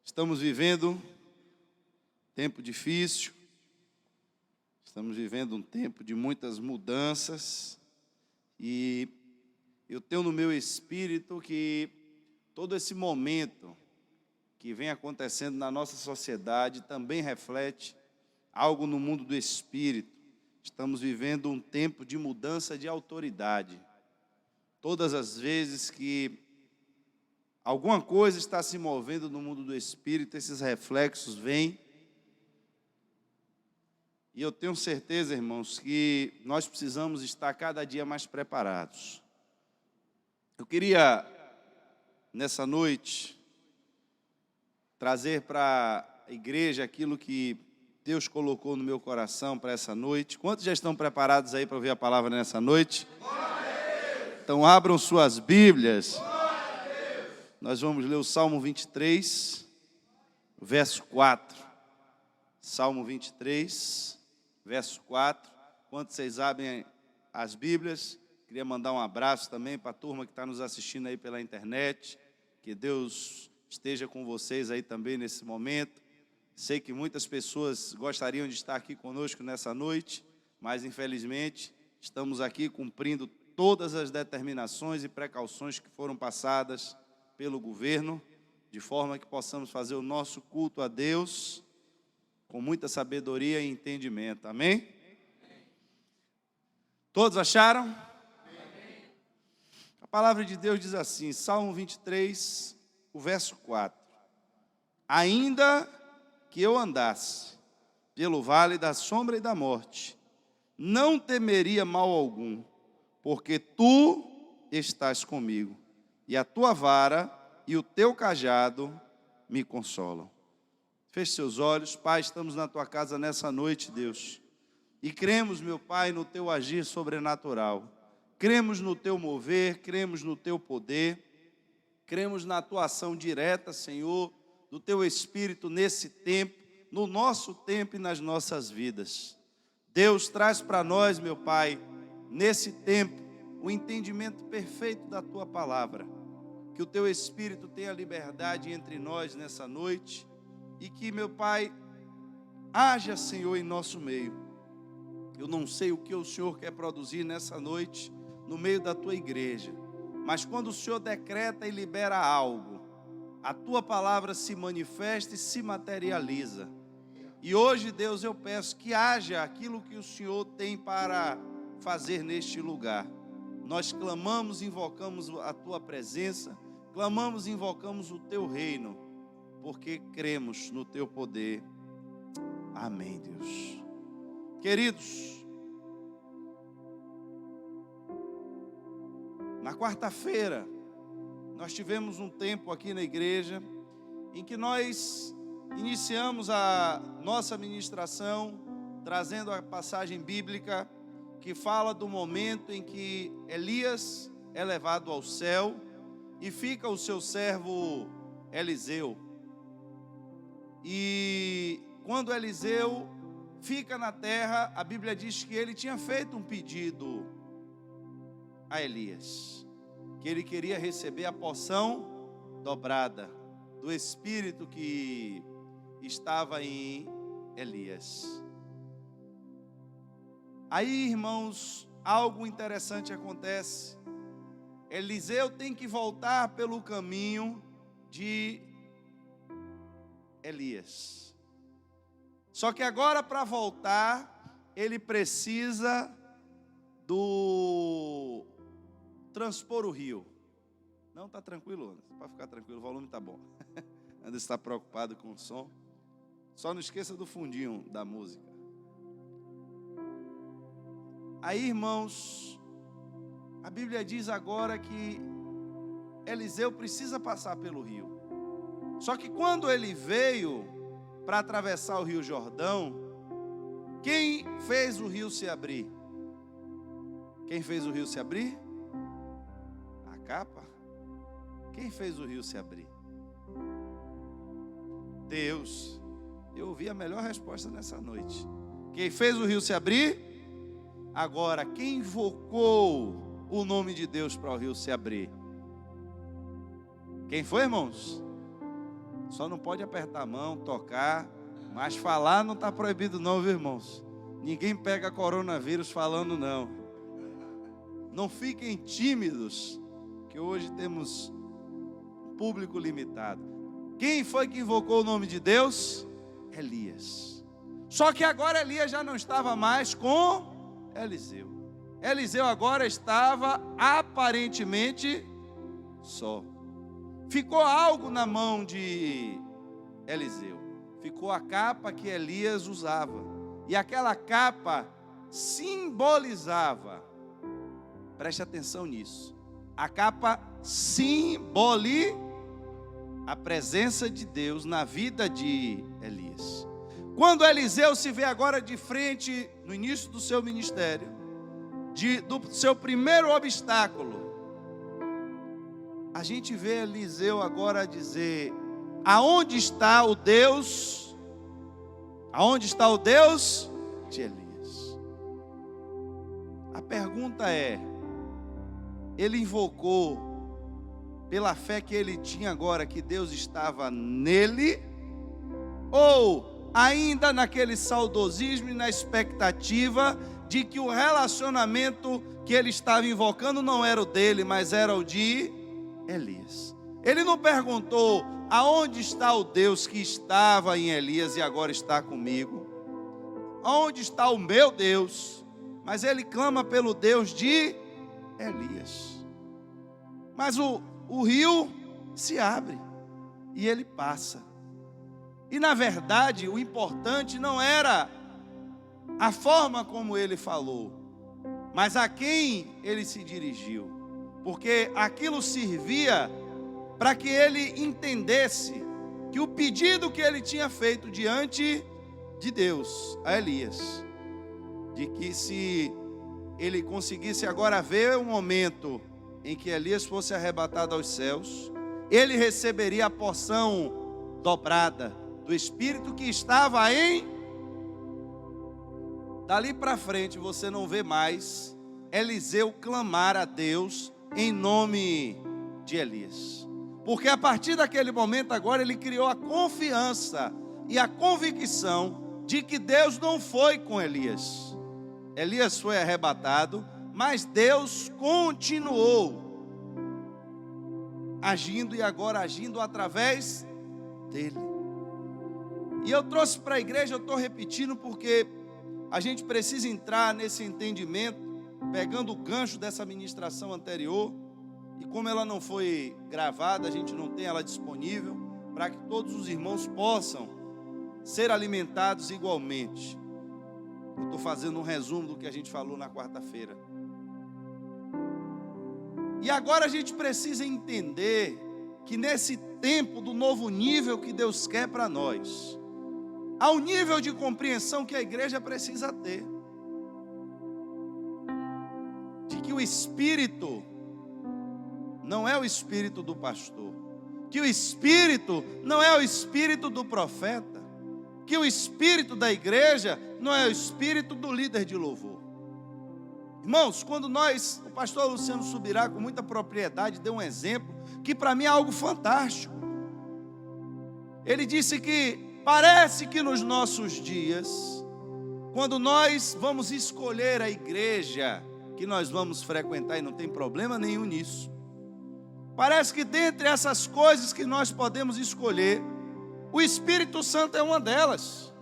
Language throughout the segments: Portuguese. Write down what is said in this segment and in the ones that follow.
Estamos vivendo um tempo difícil, estamos vivendo um tempo de muitas mudanças e eu tenho no meu espírito que todo esse momento que vem acontecendo na nossa sociedade também reflete algo no mundo do espírito. Estamos vivendo um tempo de mudança de autoridade. Todas as vezes que alguma coisa está se movendo no mundo do espírito, esses reflexos vêm. E eu tenho certeza, irmãos, que nós precisamos estar cada dia mais preparados. Eu queria, nessa noite, trazer para a igreja aquilo que Deus colocou no meu coração para essa noite. Quantos já estão preparados aí para ouvir a palavra nessa noite? Então abram suas Bíblias. Nós vamos ler o Salmo 23, verso 4. Salmo 23, verso 4. Enquanto vocês abrem as Bíblias, queria mandar um abraço também para a turma que está nos assistindo aí pela internet. Que Deus esteja com vocês aí também nesse momento. Sei que muitas pessoas gostariam de estar aqui conosco nessa noite, mas infelizmente estamos aqui cumprindo todas as determinações e precauções que foram passadas pelo governo, de forma que possamos fazer o nosso culto a Deus com muita sabedoria e entendimento. Amém? Todos acharam? Amém. A palavra de Deus diz assim, Salmo 23, o verso 4. Ainda que eu andasse pelo vale da sombra e da morte, não temeria mal algum, porque tu estás comigo, e a tua vara e o teu cajado me consolam. Feche seus olhos. Pai, estamos na tua casa nessa noite, Deus, e cremos, meu Pai, no teu agir sobrenatural. Cremos no teu mover, cremos no teu poder, cremos na tua ação direta, Senhor, do teu Espírito nesse tempo, no nosso tempo e nas nossas vidas. Deus, traz para nós, meu Pai, nesse tempo, o entendimento perfeito da tua palavra. Que o teu Espírito tenha liberdade entre nós nessa noite e que, meu Pai, haja, Senhor, em nosso meio. Eu não sei o que o Senhor quer produzir nessa noite no meio da tua igreja, mas quando o Senhor decreta e libera algo, a tua palavra se manifesta e se materializa. E hoje, Deus, eu peço que haja aquilo que o Senhor tem para fazer neste lugar. Nós clamamos, invocamos a tua presença, clamamos, invocamos o teu reino, porque cremos no teu poder. Amém, Deus. Queridos, na quarta-feira, nós tivemos um tempo aqui na igreja em que nós iniciamos a nossa ministração trazendo a passagem bíblica que fala do momento em que Elias é levado ao céu e fica o seu servo Eliseu. E quando Eliseu fica na terra, a Bíblia diz que ele tinha feito um pedido a Elias, que ele queria receber a porção dobrada do Espírito que estava em Elias. Aí, irmãos, algo interessante acontece. Eliseu tem que voltar pelo caminho de Elias. Só que agora, para voltar, ele precisa transpor o rio. Não, está tranquilo, pode ficar tranquilo, o volume está bom. Ainda está preocupado com o som. Só não esqueça do fundinho da música. Aí, irmãos, a Bíblia diz agora que Eliseu precisa passar pelo rio. Só que quando ele veio para atravessar o rio Jordão, quem fez o rio se abrir? Quem fez o rio se abrir? A capa? Quem fez o rio se abrir? Deus. Eu ouvi a melhor resposta nessa noite. Quem fez o rio se abrir? Agora, quem invocou o nome de Deus para o rio se abrir? Quem foi, irmãos? Só não pode apertar a mão, tocar, mas falar não está proibido não, viu, irmãos? Ninguém pega coronavírus falando não. Não fiquem tímidos, que hoje temos um público limitado. Quem foi que invocou o nome de Deus? Elias. Só que agora Elias já não estava mais com Eliseu. Eliseu agora estava aparentemente só. Ficou algo na mão de Eliseu. Ficou a capa que Elias usava. E aquela capa simbolizava, preste atenção nisso, a capa simboliza a presença de Deus na vida de Elias. Quando Eliseu se vê agora de frente, no início do seu ministério, do seu primeiro obstáculo, a gente vê Eliseu agora dizer: aonde está o Deus? Aonde está o Deus de Elias? A pergunta é: ele invocou pela fé que ele tinha agora, que Deus estava nele, ou ainda naquele saudosismo e na expectativa de que o relacionamento que ele estava invocando não era o dele, mas era o de Elias? Ele não perguntou: aonde está o Deus que estava em Elias e agora está comigo? Aonde está o meu Deus? Mas ele clama pelo Deus de Elias. Mas o rio se abre e ele passa. E na verdade o importante não era a forma como ele falou, mas a quem ele se dirigiu. Porque aquilo servia para que ele entendesse que o pedido que ele tinha feito diante de Deus a Elias, de que se ele conseguisse agora ver o momento em que Elias fosse arrebatado aos céus, ele receberia a porção dobrada do Espírito que estava em... Dali para frente você não vê mais Eliseu clamar a Deus em nome de Elias. Porque a partir daquele momento agora ele criou a confiança e a convicção de que Deus não foi com Elias. Elias foi arrebatado, mas Deus continuou agindo e agora agindo através dele. E eu trouxe para a igreja, eu estou repetindo porque a gente precisa entrar nesse entendimento, pegando o gancho dessa ministração anterior. E como ela não foi gravada, a gente não tem ela disponível, para que todos os irmãos possam ser alimentados igualmente. Eu estou fazendo um resumo do que a gente falou na quarta-feira. E agora a gente precisa entender que nesse tempo do novo nível que Deus quer para nós, há um nível de compreensão que a igreja precisa ter. De que o Espírito não é o espírito do pastor, que o Espírito não é o espírito do profeta, que o espírito da igreja não é o espírito do líder de louvor. Irmãos, quando o pastor Luciano Subirá com muita propriedade deu um exemplo que para mim é algo fantástico. Ele disse que parece que nos nossos dias, quando nós vamos escolher a igreja que nós vamos frequentar, e não tem problema nenhum nisso, parece que dentre essas coisas que nós podemos escolher, o Espírito Santo é uma delas.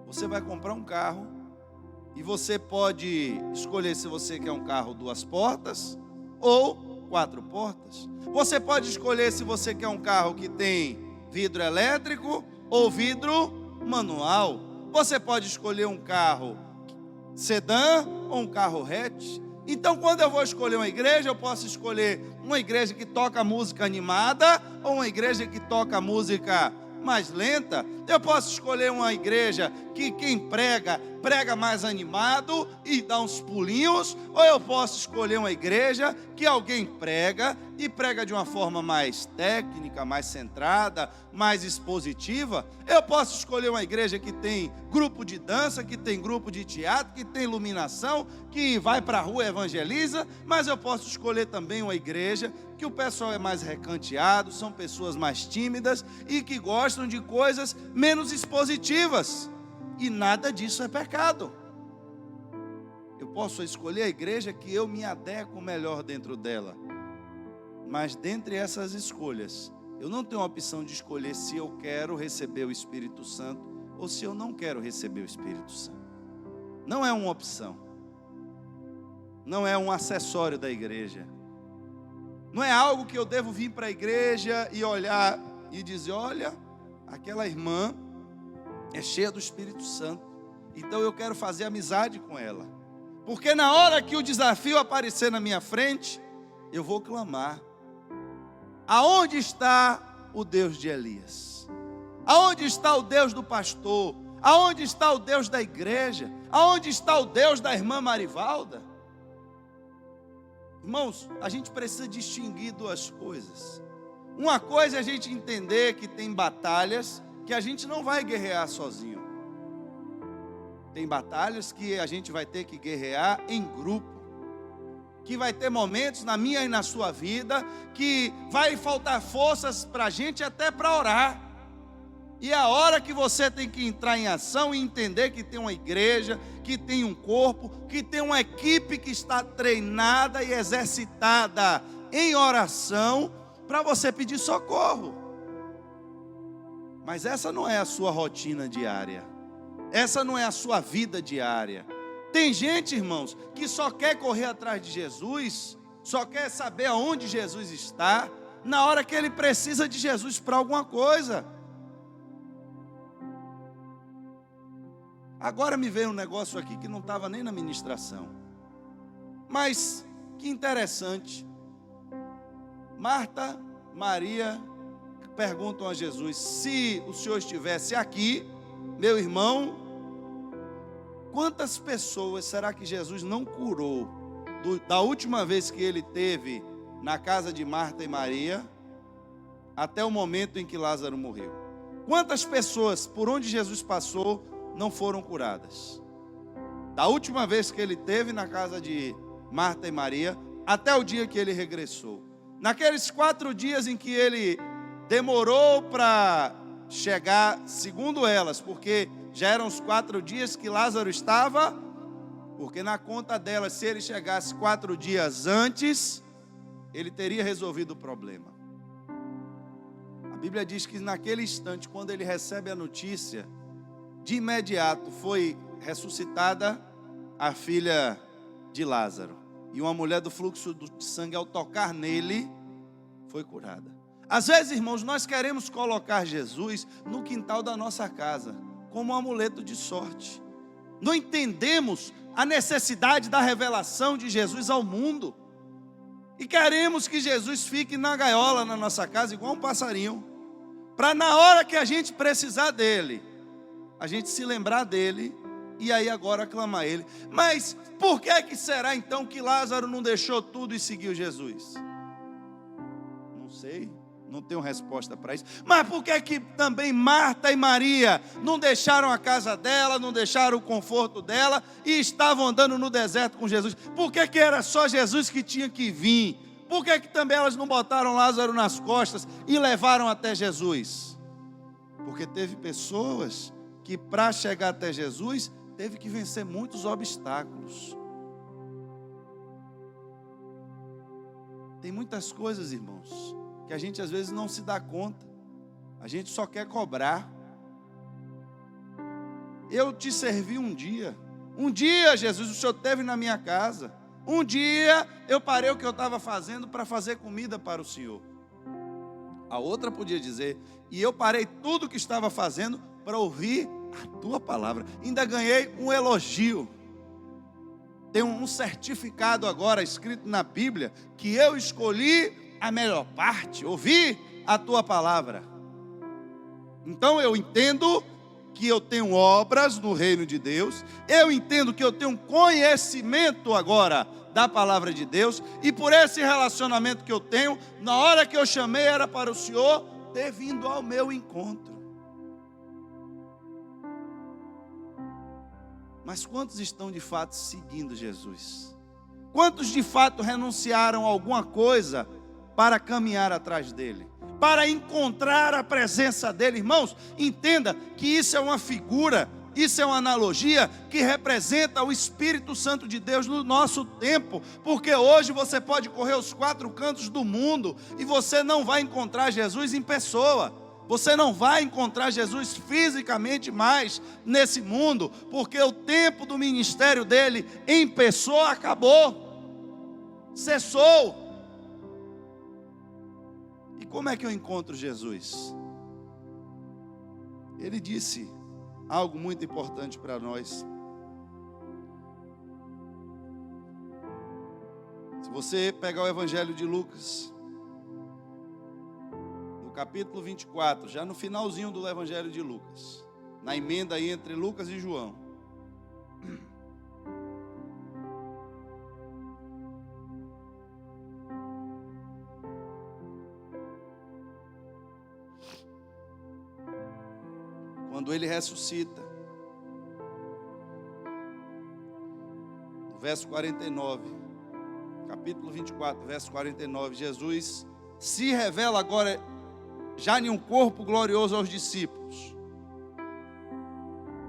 Você vai comprar um carro e você pode escolher se você quer um carro 2 portas ou 4 portas. Você pode escolher se você quer um carro que tem vidro elétrico ou vidro manual. Você pode escolher um carro sedã ou um carro hatch. Então, quando eu vou escolher uma igreja, eu posso escolher uma igreja que toca música animada ou uma igreja que toca música mais lenta. Eu posso escolher uma igreja que quem prega mais animado e dá uns pulinhos, ou eu posso escolher uma igreja que alguém prega e prega de uma forma mais técnica, mais centrada, mais expositiva. Eu posso escolher uma igreja que tem grupo de dança, que tem grupo de teatro, que tem iluminação, que vai para a rua e evangeliza, mas eu posso escolher também uma igreja que o pessoal é mais recanteado, são pessoas mais tímidas e que gostam de coisas menos expositivas. E nada disso é pecado. Eu posso escolher a igreja que eu me adequo melhor dentro dela. Mas dentre essas escolhas, eu não tenho a opção de escolher se eu quero receber o Espírito Santo ou se eu não quero receber o Espírito Santo. Não é uma opção. Não é um acessório da igreja. Não é algo que eu devo vir para a igreja e olhar e dizer: olha, aquela irmã é cheia do Espírito Santo, então eu quero fazer amizade com ela. Porque na hora que o desafio aparecer na minha frente, eu vou clamar: aonde está o Deus de Elias? Aonde está o Deus do pastor? Aonde está o Deus da igreja? Aonde está o Deus da irmã Marivalda? Irmãos, a gente precisa distinguir duas coisas. Uma coisa é a gente entender que tem batalhas que a gente não vai guerrear sozinho. Tem batalhas que a gente vai ter que guerrear em grupo. Que vai ter momentos na minha e na sua vida que vai faltar forças para a gente até para orar. E é a hora que você tem que entrar em ação e entender que tem uma igreja, que tem um corpo, que tem uma equipe que está treinada e exercitada em oração para você pedir socorro. Mas essa não é a sua rotina diária. Essa não é a sua vida diária. Tem gente, irmãos, que só quer correr atrás de Jesus, só quer saber aonde Jesus está, na hora que ele precisa de Jesus para alguma coisa. Agora me veio um negócio aqui que não estava nem na ministração. Mas, que interessante. Marta, Maria perguntam a Jesus: se o Senhor estivesse aqui, meu irmão, quantas pessoas será que Jesus não curou da última vez que ele teve na casa de Marta e Maria até o momento em que Lázaro morreu? Quantas pessoas por onde Jesus passou não foram curadas? Da última vez que ele teve na casa de Marta e Maria até o dia que ele regressou. Naqueles 4 dias em que ele demorou para chegar, segundo elas, porque já eram os 4 dias que Lázaro estava, porque na conta delas, se ele chegasse 4 dias antes, ele teria resolvido o problema. A Bíblia diz que naquele instante, quando ele recebe a notícia, de imediato foi ressuscitada a filha de Lázaro. E uma mulher do fluxo de sangue, ao tocar nele, foi curada. Às vezes, irmãos, nós queremos colocar Jesus no quintal da nossa casa, como um amuleto de sorte. Não entendemos a necessidade da revelação de Jesus ao mundo. E queremos que Jesus fique na gaiola na nossa casa, igual um passarinho, para na hora que a gente precisar dele, a gente se lembrar dele e aí agora clamar ele. Mas por que será então que Lázaro não deixou tudo e seguiu Jesus? Não sei, não tenho resposta para isso. Mas por que também Marta e Maria não deixaram a casa dela, não deixaram o conforto dela e estavam andando no deserto com Jesus? Por que era só Jesus que tinha que vir? Por que também elas não botaram Lázaro nas costas e levaram até Jesus? Porque teve pessoas que para chegar até Jesus teve que vencer muitos obstáculos. Tem muitas coisas, irmãos, que a gente às vezes não se dá conta. A gente só quer cobrar. Eu te servi um dia. Um dia, Jesus, o Senhor esteve na minha casa. Um dia eu parei o que eu estava fazendo para fazer comida para o Senhor. A outra podia dizer: e eu parei tudo o que estava fazendo para ouvir a tua palavra. Ainda ganhei um elogio. Tem um certificado agora escrito na Bíblia que eu escolhi a melhor parte, ouvir a tua palavra. Então eu entendo que eu tenho obras no reino de Deus, eu entendo que eu tenho conhecimento agora da palavra de Deus, e por esse relacionamento que eu tenho, na hora que eu chamei era para o Senhor ter vindo ao meu encontro. Mas quantos estão de fato seguindo Jesus? Quantos de fato renunciaram a alguma coisa para caminhar atrás dele? Para encontrar a presença dele? Irmãos, entenda que isso é uma figura, isso é uma analogia que representa o Espírito Santo de Deus no nosso tempo, porque hoje você pode correr os 4 cantos do mundo e você não vai encontrar Jesus em pessoa, você não vai encontrar Jesus fisicamente mais nesse mundo, porque o tempo do ministério dele em pessoa acabou, cessou. E como é que eu encontro Jesus? Ele disse algo muito importante para nós. Se você pegar o Evangelho de Lucas, no capítulo 24, já no finalzinho do Evangelho de Lucas, na emenda aí entre Lucas e João, quando ele ressuscita, no verso 49, capítulo 24, verso 49, Jesus se revela agora já em um corpo glorioso aos discípulos.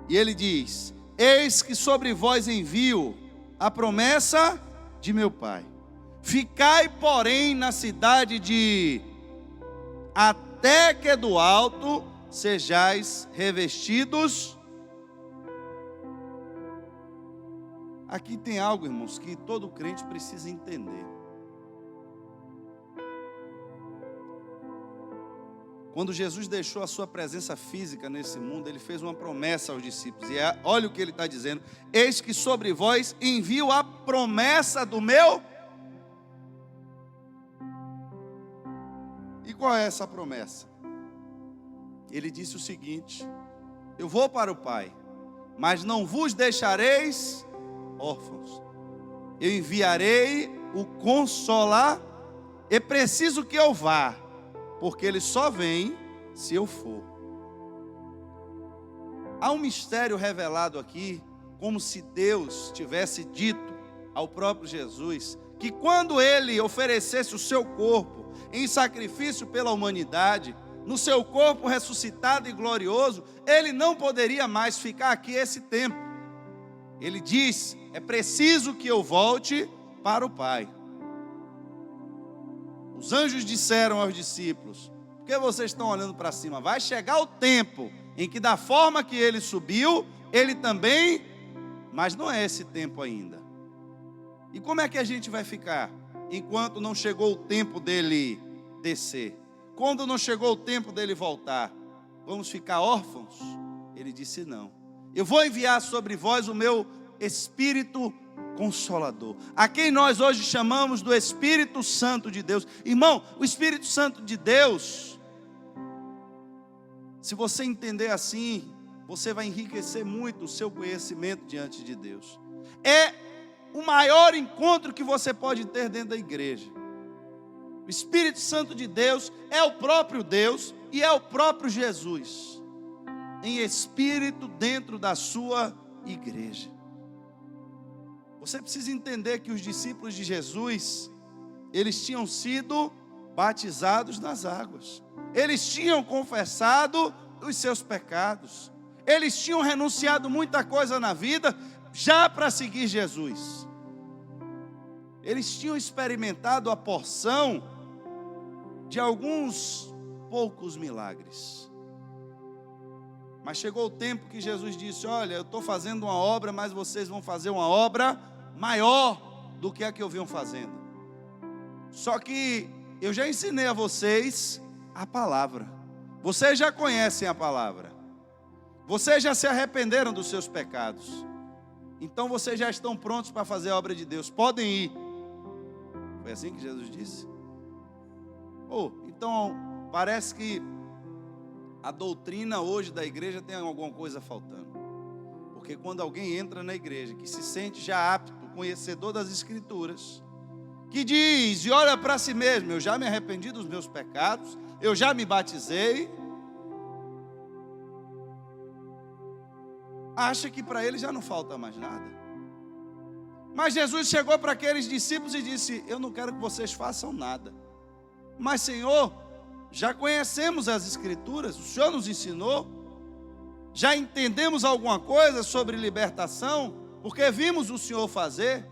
E ele diz: eis que sobre vós envio a promessa de meu Pai. Ficai, porém, na cidade de até que do alto sejais revestidos. Aqui tem algo, irmãos, que todo crente precisa entender. Quando Jesus deixou a sua presença física nesse mundo, ele fez uma promessa aos discípulos, e olha o que ele está dizendo: eis que sobre vós envio a promessa do meu. E qual é essa promessa? Ele disse o seguinte: eu vou para o Pai, mas não vos deixareis órfãos. Eu enviarei o Consolador. É preciso que eu vá, porque ele só vem se eu for. Há um mistério revelado aqui, como se Deus tivesse dito ao próprio Jesus que quando ele oferecesse o seu corpo em sacrifício pela humanidade, no seu corpo ressuscitado e glorioso, ele não poderia mais ficar aqui esse tempo. Ele diz: é preciso que eu volte para o Pai. Os anjos disseram aos discípulos: por que vocês estão olhando para cima? Vai chegar o tempo em que da forma que ele subiu, ele também, mas não é esse tempo ainda. E como é que a gente vai ficar enquanto não chegou o tempo dele descer? Quando não chegou o tempo dele voltar, vamos ficar órfãos? Ele disse: não, eu vou enviar sobre vós o meu Espírito Consolador, a quem nós hoje chamamos do Espírito Santo de Deus. Irmão, o Espírito Santo de Deus, se você entender assim, você vai enriquecer muito o seu conhecimento diante de Deus. É o maior encontro que você pode ter dentro da igreja. O Espírito Santo de Deus é o próprio Deus e é o próprio Jesus, em espírito dentro da sua igreja. Você precisa entender que os discípulos de Jesus, eles tinham sido batizados nas águas, eles tinham confessado os seus pecados, eles tinham renunciado muita coisa na vida já para seguir Jesus. Eles tinham experimentado a porção de alguns poucos milagres. Mas chegou o tempo que Jesus disse: olha, eu estou fazendo uma obra, mas vocês vão fazer uma obra maior do que a que eu venho fazendo. Só que eu já ensinei a vocês a palavra. Vocês já conhecem a palavra. Vocês já se arrependeram dos seus pecados. Então vocês já estão prontos para fazer a obra de Deus. Podem ir. Foi assim que Jesus disse? Então parece que A doutrina hoje da igreja tem alguma coisa faltando. Porque quando alguém entra na igreja, que se sente já apto, conhecedor das Escrituras, que diz e olha para si mesmo: eu já me arrependi dos meus pecados, eu já me batizei, acha que para ele já não falta mais nada. Mas Jesus chegou para aqueles discípulos e disse: eu não quero que vocês façam nada, mas Senhor, já conhecemos as Escrituras, o Senhor nos ensinou, já entendemos alguma coisa sobre libertação, porque vimos o Senhor fazer.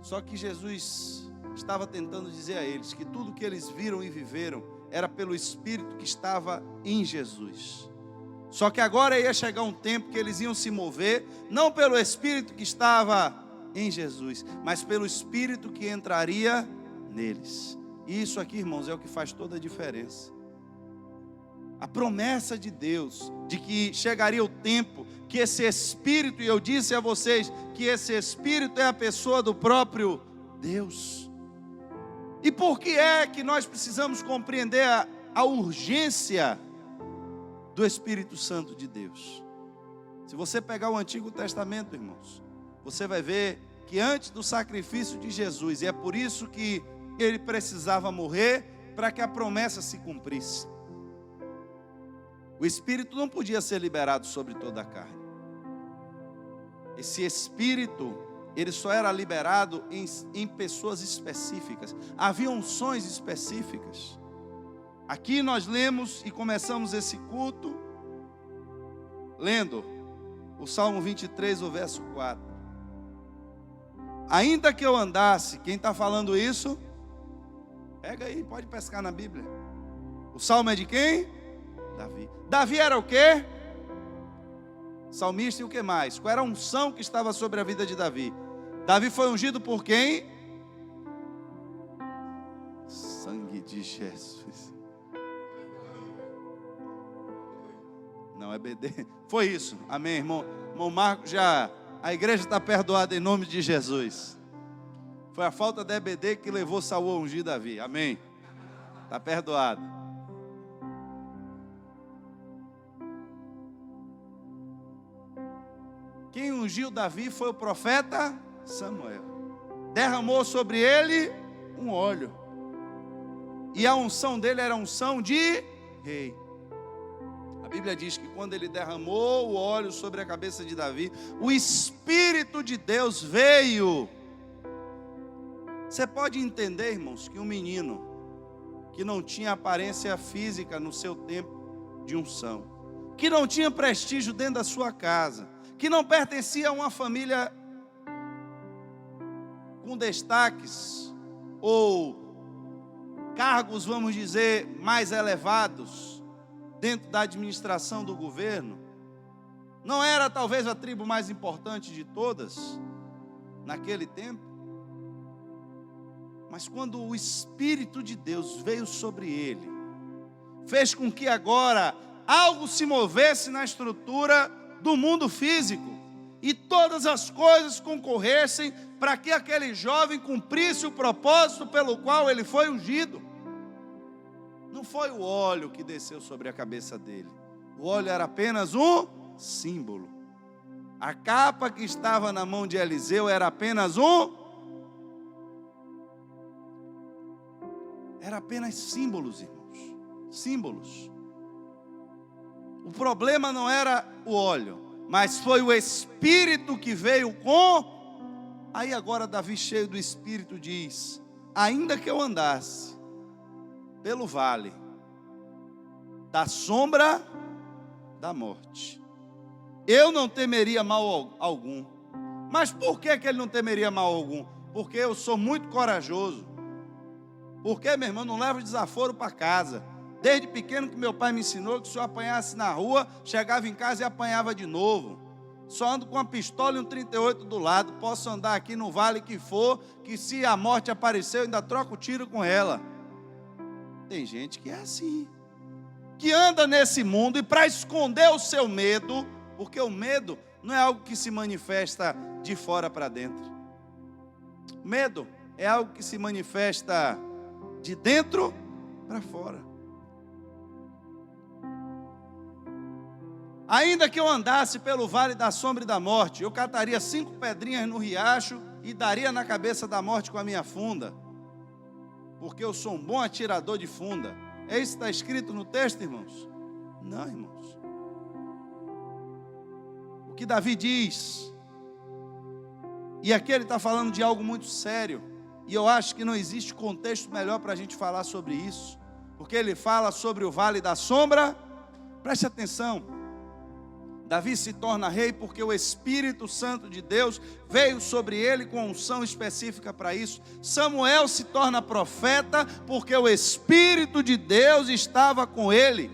Só que Jesus estava tentando dizer a eles que tudo que eles viram e viveram era pelo Espírito que estava em Jesus. Só que agora ia chegar um tempo que eles iam se mover, não pelo Espírito que estava em Jesus, mas pelo Espírito que entraria neles. E isso aqui, irmãos, é o que faz toda a diferença. A promessa de Deus, de que chegaria o tempo que esse Espírito, e eu disse a vocês, que esse Espírito é a pessoa do próprio Deus. E por que é que nós precisamos compreender a urgência do Espírito Santo de Deus? Se você pegar o Antigo Testamento, irmãos, você vai ver que antes do sacrifício de Jesus, e é por isso que ele precisava morrer, para que a promessa se cumprisse, o Espírito não podia ser liberado sobre toda a carne. Esse Espírito, ele só era liberado em pessoas específicas. Havia unções específicas. Aqui nós lemos e começamos esse culto lendo o Salmo 23, o verso 4. Ainda que eu andasse, quem está falando isso? Pega aí, pode pescar na Bíblia. O Salmo é de quem? Davi. Davi era o quê? Salmista. E o que mais? Qual era a unção que estava sobre a vida de Davi? Davi foi ungido por quem? Sangue de Jesus. Não, é BD. Foi isso. Amém, irmão. Irmão Marcos, já a igreja está perdoada em nome de Jesus. Foi a falta da EBD que levou Saul a ungir Davi. Amém. Está perdoado. Quem ungiu Davi foi o profeta Samuel. Derramou sobre ele um óleo. E a unção dele era a unção de rei. A Bíblia diz que quando ele derramou o óleo sobre a cabeça de Davi, o Espírito de Deus veio. Você pode entender, irmãos, que um menino que não tinha aparência física no seu tempo de unção, que não tinha prestígio dentro da sua casa, que não pertencia a uma família com destaques ou cargos, vamos dizer, mais elevados dentro da administração do governo, não era talvez a tribo mais importante de todas naquele tempo, mas quando o Espírito de Deus veio sobre ele, fez com que agora algo se movesse na estrutura do mundo físico, e todas as coisas concorressem para que aquele jovem cumprisse o propósito pelo qual ele foi ungido. Não foi o óleo que desceu sobre a cabeça dele, o óleo era apenas um símbolo. A capa que estava na mão de Eliseu era apenas símbolos, irmãos, símbolos. O problema não era o óleo, mas foi o Espírito que veio com... Aí agora Davi, cheio do Espírito, diz: ainda que eu andasse pelo vale da sombra da morte, eu não temeria mal algum. Mas por que ele não temeria mal algum? Porque eu sou muito corajoso. Porque, meu irmão, não levo desaforo para casa. Desde pequeno que meu pai me ensinou que se eu apanhasse na rua, chegava em casa e apanhava de novo. Só ando com uma pistola e um 38 do lado. Posso andar aqui no vale que for, que se a morte aparecer, eu ainda troco o tiro com ela. Tem gente que é assim, que anda nesse mundo e para esconder o seu medo, porque o medo não é algo que se manifesta de fora para dentro. Medo é algo que se manifesta de dentro para fora. Ainda que eu andasse pelo vale da sombra e da morte, eu cataria 5 pedrinhas no riacho e daria na cabeça da morte com a minha funda, porque eu sou um bom atirador de funda. É isso que está escrito no texto, irmãos? Não, irmãos. O que Davi diz, e aqui ele está falando de algo muito sério, e eu acho que não existe contexto melhor para a gente falar sobre isso, porque ele fala sobre o vale da sombra. Preste atenção. Davi se torna rei porque o Espírito Santo de Deus veio sobre ele com unção específica para isso. Samuel se torna profeta porque o Espírito de Deus estava com ele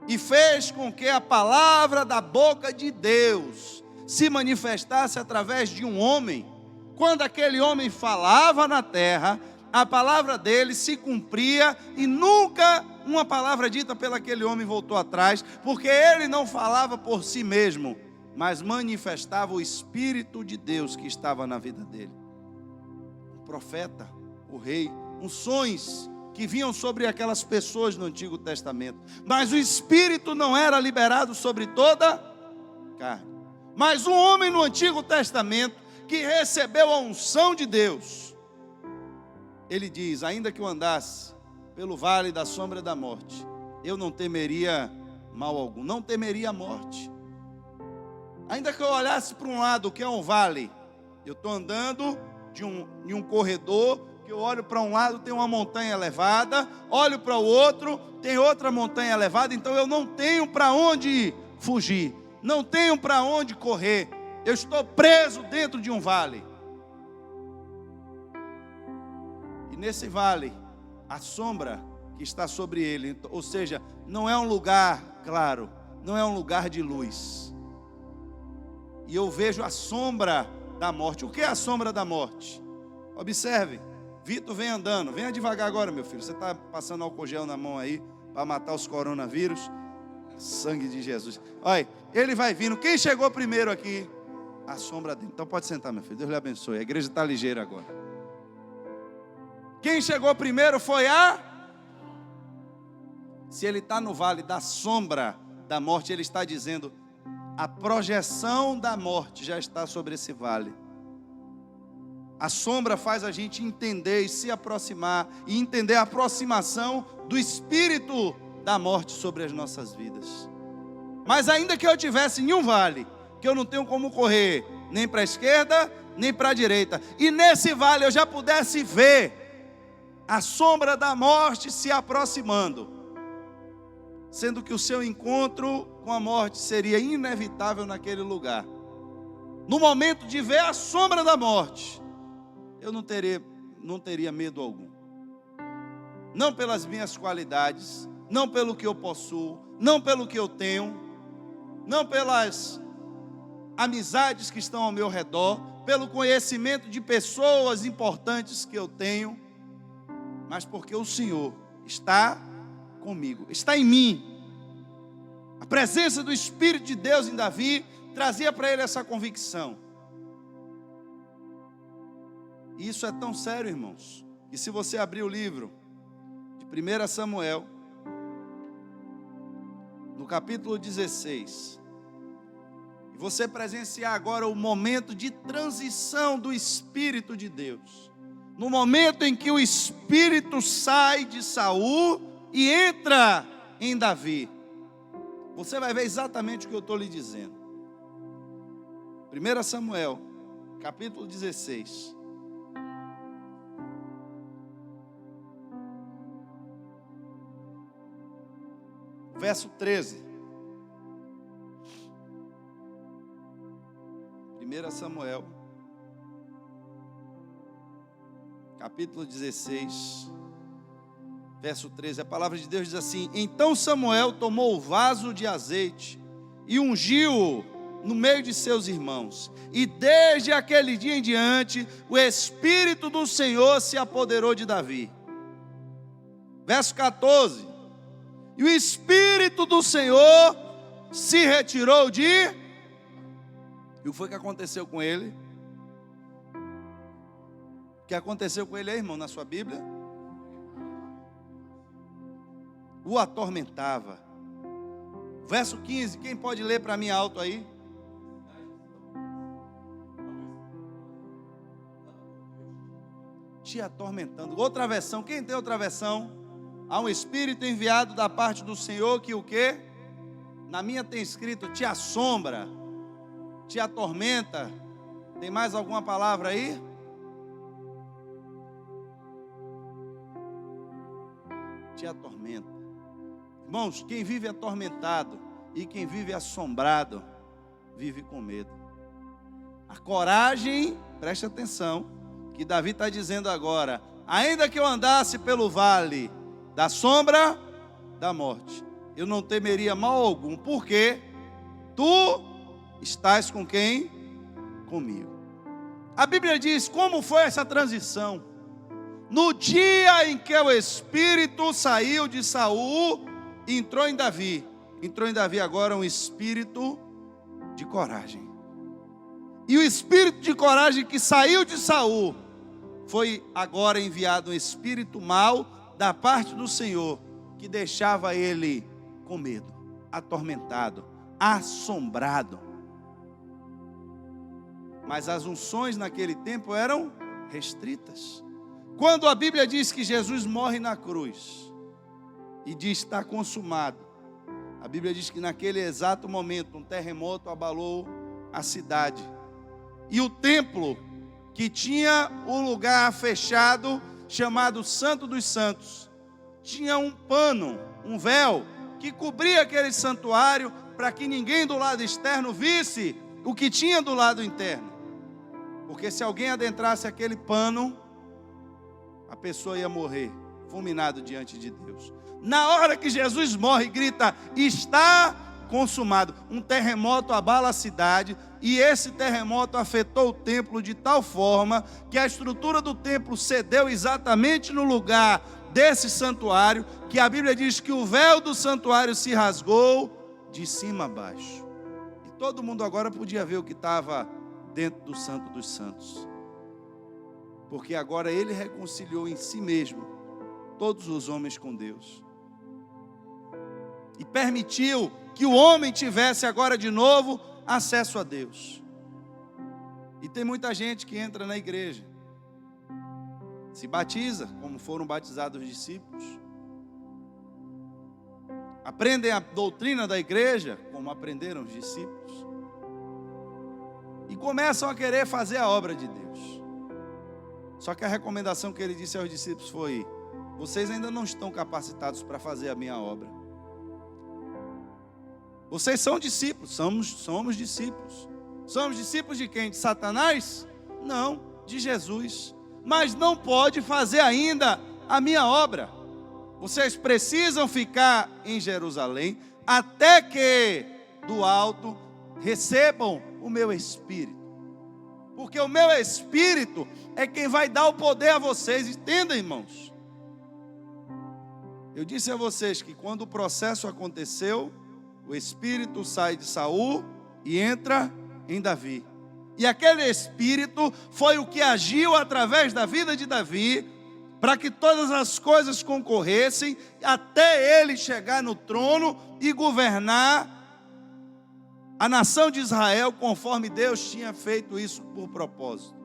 e fez com que a palavra da boca de Deus se manifestasse através de um homem. Quando aquele homem falava na terra, a palavra dele se cumpria e nunca uma palavra dita pelo aquele homem voltou atrás, porque ele não falava por si mesmo, mas manifestava o Espírito de Deus que estava na vida dele. O profeta, o rei, unções que vinham sobre aquelas pessoas no Antigo Testamento, mas o Espírito não era liberado sobre toda carne. Mas um homem no Antigo Testamento que recebeu a unção de Deus, ele diz: ainda que eu andasse pelo vale da sombra da morte, eu não temeria mal algum, não temeria a morte. Ainda que eu olhasse para um lado, que é um vale, eu estou andando em um corredor, que eu olho para um lado, tem uma montanha elevada, olho para o outro, tem outra montanha elevada, então eu não tenho para onde fugir, não tenho para onde correr, eu estou preso dentro de um vale. E nesse vale, a sombra que está sobre ele, ou seja, não é um lugar claro, não é um lugar de luz. E eu vejo a sombra da morte. O que é a sombra da morte? Observe, Vitor vem andando, venha devagar agora, meu filho. Você está passando álcool gel na mão aí, para matar os coronavírus. Sangue de Jesus. Olha, ele vai vindo. Quem chegou primeiro aqui? A sombra dele. Então pode sentar, meu filho, Deus lhe abençoe. A igreja está ligeira agora. Quem chegou primeiro foi Se ele está no vale da sombra da morte, ele está dizendo: a projeção da morte já está sobre esse vale. A sombra faz a gente entender e se aproximar, e entender a aproximação do espírito da morte sobre as nossas vidas. Mas ainda que eu estivesse em um vale, que eu não tenho como correr, nem para a esquerda, nem para a direita, e nesse vale eu já pudesse ver a sombra da morte se aproximando, sendo que o seu encontro com a morte seria inevitável naquele lugar. No momento de ver a sombra da morte, eu não teria medo algum. Não pelas minhas qualidades, não pelo que eu possuo, não pelo que eu tenho, não pelas amizades que estão ao meu redor, pelo conhecimento de pessoas importantes que eu tenho, mas porque o Senhor está comigo, está em mim. A presença do Espírito de Deus em Davi trazia para ele essa convicção. E isso é tão sério, irmãos, que se você abrir o livro de 1 Samuel, no capítulo 16, e você presenciar agora o momento de transição do Espírito de Deus, no momento em que o Espírito sai de Saul e entra em Davi, você vai ver exatamente o que eu estou lhe dizendo. 1 Samuel, capítulo 16. Verso 13. 1 Samuel, capítulo 16, verso 13. A palavra de Deus diz assim: então Samuel tomou o vaso de azeite e ungiu-o no meio de seus irmãos, e desde aquele dia em diante o Espírito do Senhor se apoderou de Davi. Verso 14: e o Espírito do Senhor se retirou de... E o que foi que aconteceu com ele? O que aconteceu com ele aí, irmão, na sua Bíblia? O atormentava. Verso 15, quem pode ler para mim alto aí? Te atormentando. Outra versão, quem tem outra versão? Há um espírito enviado da parte do Senhor que o quê? Na minha tem escrito, te assombra, te atormenta. Tem mais alguma palavra aí? Te atormenta. Irmãos, quem vive atormentado e quem vive assombrado, vive com medo. A coragem, preste atenção, que Davi está dizendo agora: ainda que eu andasse pelo vale da sombra da morte, eu não temeria mal algum, porque tu estás com quem? Comigo. A Bíblia diz como foi essa transição. No dia em que o Espírito saiu de Saul, entrou em Davi. Entrou em Davi agora um espírito de coragem. E o espírito de coragem que saiu de Saul, foi agora enviado um espírito mau da parte do Senhor, que deixava ele com medo, atormentado, assombrado. Mas as unções naquele tempo eram restritas. Quando a Bíblia diz que Jesus morre na cruz e diz está consumado, a Bíblia diz que naquele exato momento um terremoto abalou a cidade. E o templo, que tinha um lugar fechado chamado Santo dos Santos, tinha um pano, um véu, que cobria aquele santuário para que ninguém do lado externo visse o que tinha do lado interno. Porque se alguém adentrasse aquele pano, a pessoa ia morrer, fulminado diante de Deus. Na hora que Jesus morre, grita, está consumado. Um terremoto abala a cidade, e esse terremoto afetou o templo de tal forma que a estrutura do templo cedeu exatamente no lugar desse santuário, que a Bíblia diz que o véu do santuário se rasgou de cima a baixo. E todo mundo agora podia ver o que estava dentro do Santo dos Santos. Porque agora ele reconciliou em si mesmo todos os homens com Deus. E permitiu que o homem tivesse agora de novo acesso a Deus. E tem muita gente que entra na igreja, se batiza, como foram batizados os discípulos, aprendem a doutrina da igreja, como aprenderam os discípulos, e começam a querer fazer a obra de Deus. Só que a recomendação que ele disse aos discípulos foi: vocês ainda não estão capacitados para fazer a minha obra. Vocês são discípulos, somos discípulos. Somos discípulos de quem? De Satanás? Não, de Jesus. Mas não pode fazer ainda a minha obra. Vocês precisam ficar em Jerusalém até que do alto recebam o meu Espírito. Porque o meu Espírito é quem vai dar o poder a vocês. Entendam, irmãos? Eu disse a vocês que quando o processo aconteceu, o Espírito sai de Saul e entra em Davi. E aquele Espírito foi o que agiu através da vida de Davi, para que todas as coisas concorressem, até ele chegar no trono e governar a nação de Israel, conforme Deus tinha feito isso por propósito.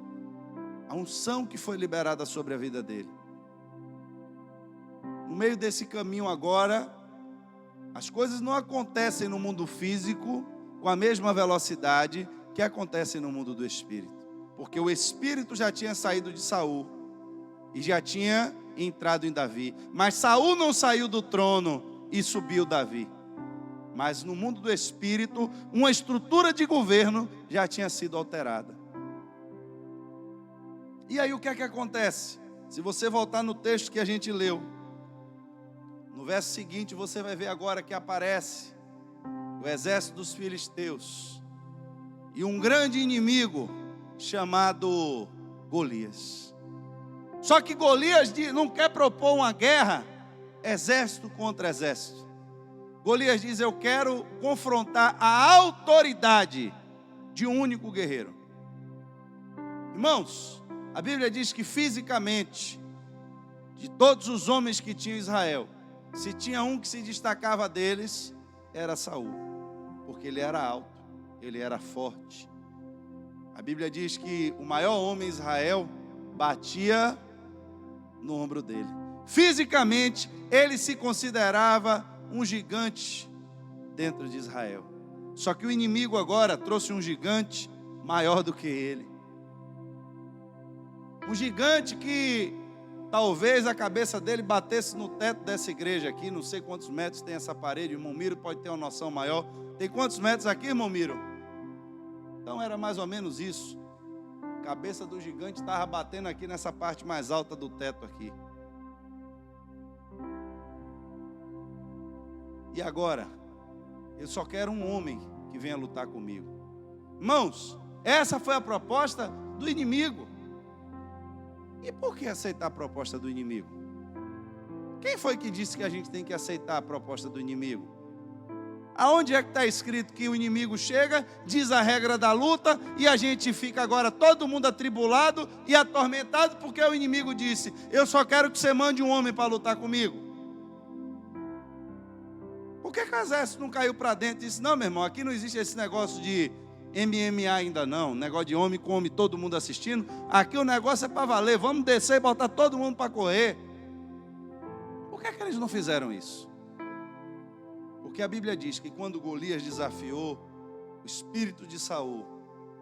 A unção que foi liberada sobre a vida dele. No meio desse caminho agora, as coisas não acontecem no mundo físico com a mesma velocidade que acontecem no mundo do Espírito. Porque o Espírito já tinha saído de Saul e já tinha entrado em Davi. Mas Saul não saiu do trono e subiu Davi. Mas no mundo do Espírito, uma estrutura de governo já tinha sido alterada. E aí o que é que acontece? Se você voltar no texto que a gente leu, no verso seguinte você vai ver agora que aparece o exército dos filisteus e um grande inimigo chamado Golias. Só que Golias não quer propor uma guerra, exército contra exército. Golias diz: eu quero confrontar a autoridade de um único guerreiro. Irmãos, A Bíblia diz que fisicamente, de todos os homens que tinham Israel, se tinha um que se destacava deles, era Saul, porque ele era alto, ele era forte. A Bíblia diz que o maior homem de Israel batia no ombro dele. Fisicamente, ele se considerava um gigante dentro de Israel. Só que o inimigo agora trouxe um gigante maior do que ele. Um gigante que talvez a cabeça dele batesse no teto dessa igreja aqui. Não sei quantos metros tem essa parede. O irmão Miro pode ter uma noção maior. Tem quantos metros aqui, irmão Miro? Então era mais ou menos isso. A cabeça do gigante estava batendo aqui nessa parte mais alta do teto aqui. E agora, eu só quero um homem que venha lutar comigo. Irmãos, essa foi a proposta do inimigo. E por que aceitar a proposta do inimigo? Quem foi que disse que a gente tem que aceitar a proposta do inimigo? Aonde é que está escrito que o inimigo chega, diz a regra da luta, e a gente fica agora todo mundo atribulado e atormentado, porque o inimigo disse: eu só quero que você mande um homem para lutar comigo. Por que o exército não caiu para dentro e disse: não, meu irmão, aqui não existe esse negócio de MMA ainda não, negócio de homem com homem, todo mundo assistindo. Aqui o negócio é para valer, vamos descer e botar todo mundo para correr. Por que eles não fizeram isso? Porque a Bíblia diz que quando Golias desafiou, o espírito de Saul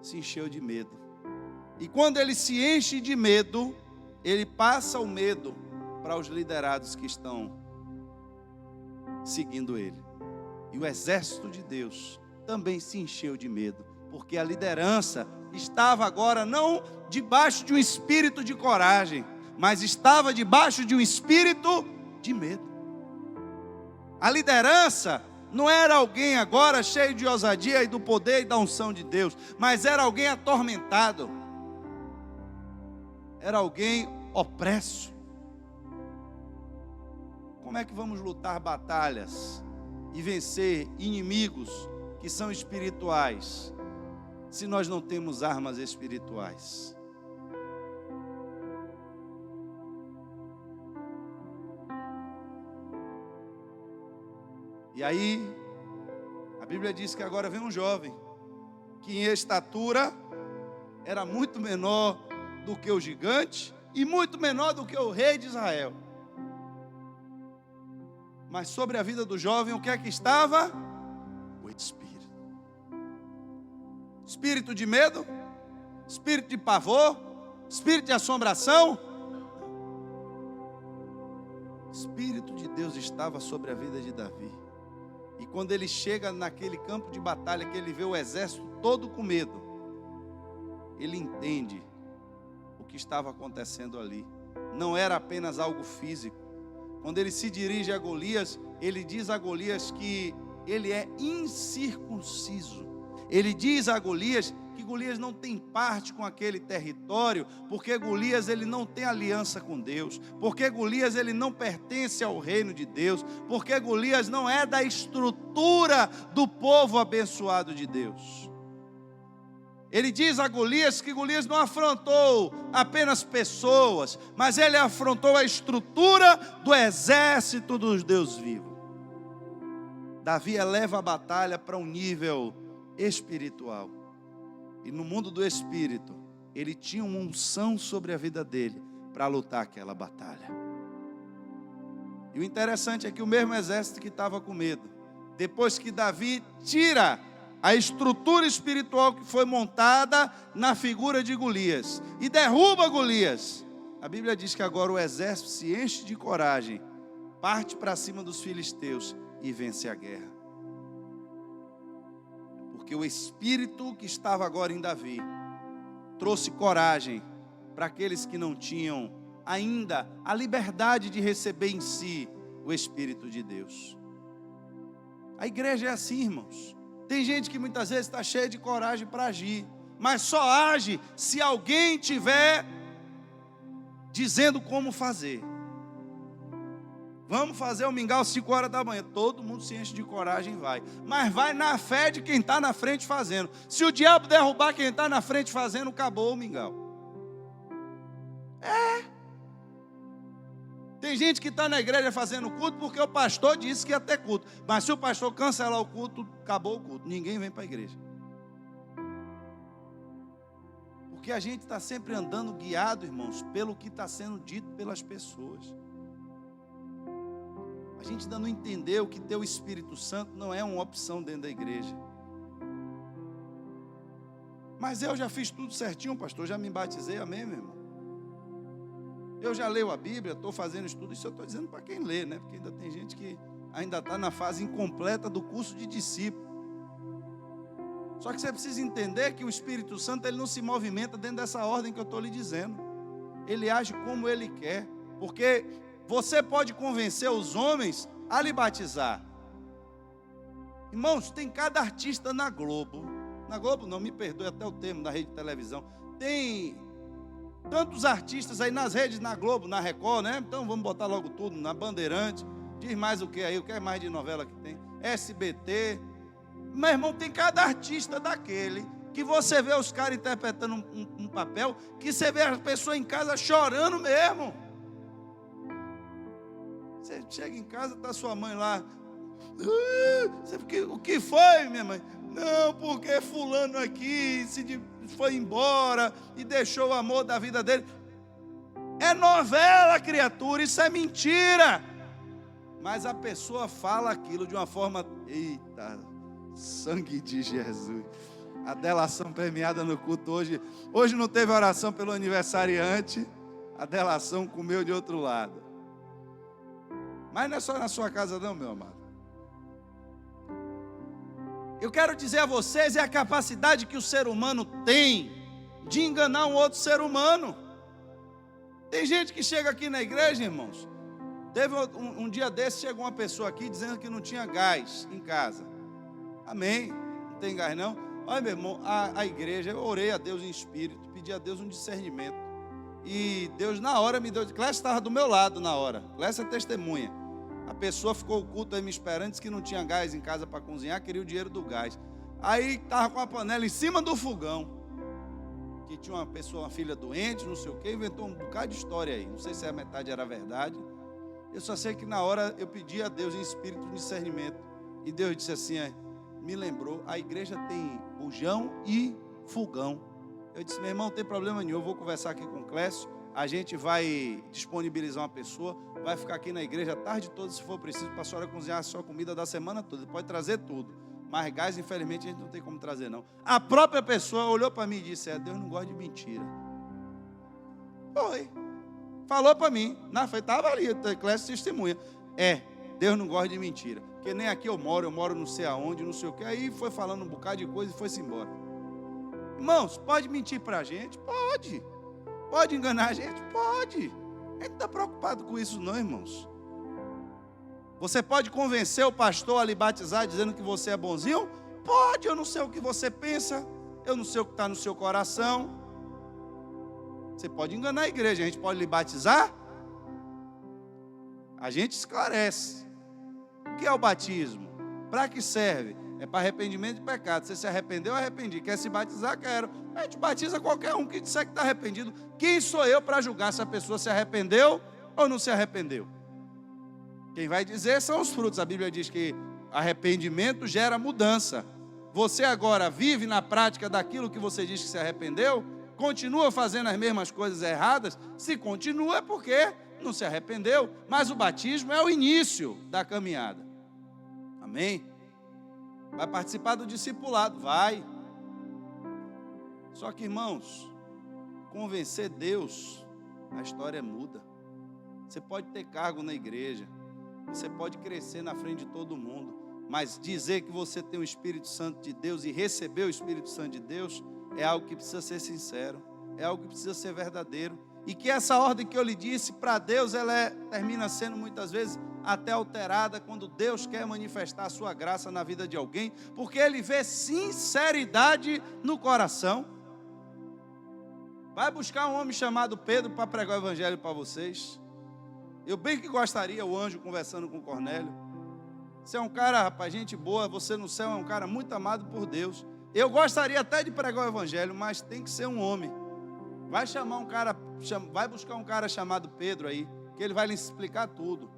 se encheu de medo. E quando ele se enche de medo, ele passa o medo para os liderados que estão seguindo ele. E o exército de Deus também se encheu de medo, porque a liderança estava agora não debaixo de um espírito de coragem, mas estava debaixo de um espírito de medo. A liderança não era alguém agora cheio de ousadia e do poder e da unção de Deus, mas era alguém atormentado, era alguém opresso. Como é que vamos lutar batalhas e vencer inimigos que são espirituais, se nós não temos armas espirituais? E aí, a Bíblia diz que agora vem um jovem, que em estatura era muito menor do que o gigante e muito menor do que o rei de Israel. Mas sobre a vida do jovem, o que é que estava? O espírito. Espírito de medo, espírito de pavor, espírito de assombração. O Espírito de Deus estava sobre a vida de Davi. E quando ele chega naquele campo de batalha, que ele vê o exército todo com medo, ele entende o que estava acontecendo ali. Não era apenas algo físico. Quando ele se dirige a Golias, ele diz a Golias que ele é incircunciso. Ele diz a Golias que Golias não tem parte com aquele território, porque Golias ele não tem aliança com Deus, porque Golias ele não pertence ao reino de Deus, porque Golias não é da estrutura do povo abençoado de Deus. Ele diz a Golias que Golias não afrontou apenas pessoas, mas ele afrontou a estrutura do exército dos Deus vivo. Davi eleva a batalha para um nível espiritual. E no mundo do espírito, ele tinha uma unção sobre a vida dele para lutar aquela batalha. E o interessante é que o mesmo exército que estava com medo, depois que Davi tira a estrutura espiritual que foi montada na figura de Golias e derruba Golias, a Bíblia diz que agora o exército se enche de coragem, parte para cima dos filisteus e vence a guerra. Porque o espírito que estava agora em Davi trouxe coragem para aqueles que não tinham ainda a liberdade de receber em si o Espírito de Deus. A igreja é assim, irmãos. Tem gente que muitas vezes está cheia de coragem para agir, mas só age se alguém tiver dizendo como fazer. Vamos fazer o mingau 5 horas da manhã. Todo mundo se enche de coragem e vai. Mas vai na fé de quem está na frente fazendo. Se o diabo derrubar quem está na frente fazendo, acabou o mingau. Tem gente que está na igreja fazendo culto porque o pastor disse que ia ter culto. Mas se o pastor cancelar o culto, acabou o culto. Ninguém vem para a igreja. Porque a gente está sempre andando guiado, irmãos, pelo que está sendo dito pelas pessoas. A gente ainda não entendeu que ter o Espírito Santo não é uma opção dentro da igreja. Mas eu já fiz tudo certinho, pastor, já me batizei, amém, meu irmão? Eu já leio a Bíblia, estou fazendo estudo, isso eu estou dizendo para quem lê, né? Porque ainda tem gente que ainda está na fase incompleta do curso de discípulo. Só que você precisa entender que o Espírito Santo, ele não se movimenta dentro dessa ordem que eu estou lhe dizendo. Ele age como ele quer, porque você pode convencer os homens a lhe batizar. Irmãos, tem cada artista na Globo não, me perdoe até o termo da rede de televisão, tem tantos artistas aí nas redes, na Globo, na Record, né? Então vamos botar logo tudo, na Bandeirante, diz mais o que aí, o que é mais de novela que tem, SBT, meu irmão, tem cada artista daquele, que você vê os caras interpretando um papel, que você vê a pessoa em casa chorando mesmo. Você chega em casa, está sua mãe lá, o que foi, minha mãe? Não, porque fulano aqui foi embora e deixou o amor da vida dele. É novela, criatura, isso é mentira. Mas a pessoa fala aquilo de uma forma, eita, sangue de Jesus. A delação premiada no culto hoje. Hoje não teve oração pelo aniversariante, a delação comeu de outro lado. Mas não é só na sua casa não, meu amado. Eu quero dizer a vocês, é a capacidade que o ser humano tem de enganar um outro ser humano. Tem gente que chega aqui na igreja, irmãos. Teve um dia desse, chegou uma pessoa aqui dizendo que não tinha gás em casa. Amém? Não tem gás não? Olha, meu irmão, a igreja, eu orei a Deus em espírito, pedi a Deus um discernimento. E Deus na hora me deu, Clécio estava do meu lado na hora, Clécio é testemunha. A pessoa ficou o culto aí me esperando, disse que não tinha gás em casa para cozinhar, queria o dinheiro do gás. Aí estava com a panela em cima do fogão, que tinha uma pessoa, uma filha doente, não sei o que, inventou um bocado de história aí. Não sei se a metade era verdade. Eu só sei que na hora eu pedi a Deus em espírito de discernimento. E Deus disse assim, me lembrou, a igreja tem bujão e fogão. Eu disse, meu irmão, não tem problema nenhum, eu vou conversar aqui com o Clécio. A gente vai disponibilizar uma pessoa, vai ficar aqui na igreja a tarde toda, se for preciso, para a senhora cozinhar a sua comida da semana toda. Pode trazer tudo. Mas gás, infelizmente, a gente não tem como trazer, não. A própria pessoa olhou para mim e disse, Deus não gosta de mentira. Foi. Falou para mim. Estava ali, Clécio testemunha. Deus não gosta de mentira. Porque nem aqui eu moro não sei aonde, não sei o que. Aí foi falando um bocado de coisa e foi-se embora. Irmãos, pode mentir para a gente? Pode. Pode enganar a gente? Pode. A gente não está preocupado com isso não, irmãos. Você pode convencer o pastor a lhe batizar dizendo que você é bonzinho? Pode, eu não sei o que você pensa, eu não sei o que está no seu coração. Você pode enganar a igreja, a gente pode lhe batizar? A gente esclarece. O que é o batismo? Para que serve? É para arrependimento de pecado. Você se arrependeu, arrependi. Quer se batizar? Quero. A gente batiza qualquer um que disser que está arrependido. Quem sou eu para julgar se a pessoa se arrependeu ou não se arrependeu? Quem vai dizer são os frutos. A Bíblia diz que arrependimento gera mudança. Você agora vive na prática daquilo que você diz que se arrependeu? Continua fazendo as mesmas coisas erradas? Se continua é porque não se arrependeu. Mas o batismo é o início da caminhada. Amém? Vai participar do discipulado? Vai. Só que, irmãos, convencer Deus, a história muda. Você pode ter cargo na igreja, você pode crescer na frente de todo mundo, mas dizer que você tem o Espírito Santo de Deus e receber o Espírito Santo de Deus é algo que precisa ser sincero, é algo que precisa ser verdadeiro. E que essa ordem que eu lhe disse, para Deus, ela termina sendo muitas vezes até alterada quando Deus quer manifestar a sua graça na vida de alguém, porque Ele vê sinceridade no coração. Vai buscar um homem chamado Pedro para pregar o evangelho para vocês. Eu bem que gostaria, o anjo conversando com Cornélio. Você é um cara, rapaz, gente boa, você no céu é um cara muito amado por Deus. Eu gostaria até de pregar o evangelho, mas tem que ser um homem. Vai chamar um cara, vai buscar um cara chamado Pedro aí. que ele vai lhe explicar tudo.